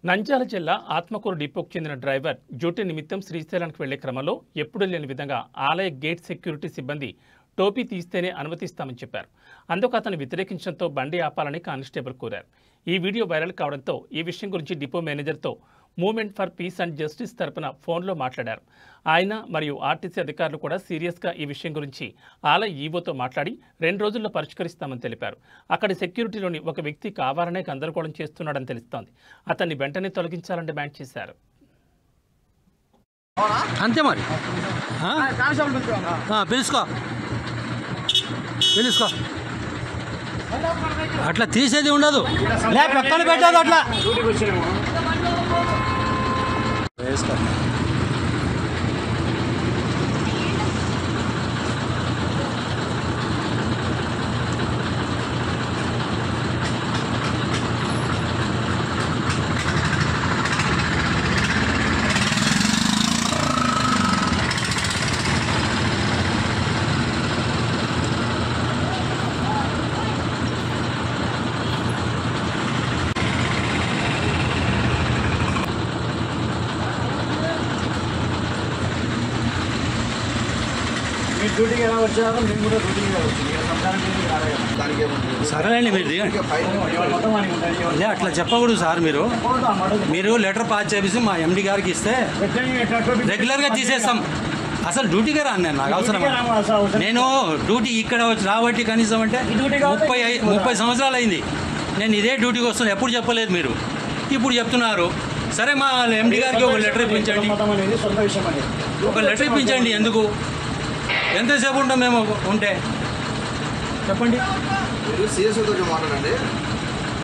నంద్యాల జిల్లా ఆత్మకూరు డిపోకు చెందిన driver duty నిమిత్తం శ్రీశైలానికి వెళ్లే క్రమంలో ఎప్పుడూ లేని విధంగా ఆలయ గేట్ సెక్యూరిటీ సిబ్బంది టోపీ తీస్తేనే అనుమతిస్తామని చెప్పారు. అందుకు అతను వ్యతిరేకించడంతో బండి ఆపాలని కానిస్టేబుల్ కోరారు. ఈ వీడియో వైరల్ కావడంతో ఈ విషయం గురించి డిపో మేనేజర్తో movement for piece and justice తరపున ఫోన్లో మాట్లాడారు. ఆయన మరియు ఆర్టీసీ అధికారులు కూడా సీరియస్గా ఈ విషయం గురించి ఆలయ ఈవోతో మాట్లాడి 2 రోజుల్లో పరిష్కరిస్తామని తెలిపారు. అక్కడి సెక్యూరిటీలోని ఒక వ్యక్తి కావాలనే గందరగోళం చేస్తున్నాడని తెలుస్తోంది. అతన్ని వెంటనే తొలగించాలని డిమాండ్ చేశారు. అంతే మరి పిలుచుకో పిలుచుకో అట్లా తీసేది ఉండదు, పక్కన పెట్టదు అట్లా వేసుకో. డ్యూటీకి ఎలా వచ్చారో మేము కూడా డ్యూటీకి సరేనండి. మీరు అట్లా చెప్పకూడదు సార్. మీరు లెటర్ పాస్ చేసి మా ఎండి గారికి ఇస్తే రెగ్యులర్గా తీసేస్తాం. అసలు డ్యూటీగా రాను నేను, నాకు అవసరం. నేను డ్యూటీ ఇక్కడ రాబట్టి కనీసం అంటే 30 సంవత్సరాలు అయింది. నేను ఇదే డ్యూటీకి వస్తున్నాను. ఎప్పుడు చెప్పలేదు మీరు, ఇప్పుడు చెప్తున్నారు. సరే మా ఎండి గారికి ఒక లెటర్ ఇప్పించండి, ఒక లెటర్ ఇప్పించండి. ఎందుకు ఎంతసేపు ఉంటాం మేము ఉంటే చెప్పండి. మీరు సీఎస్ఓతో మాట్లాడండి.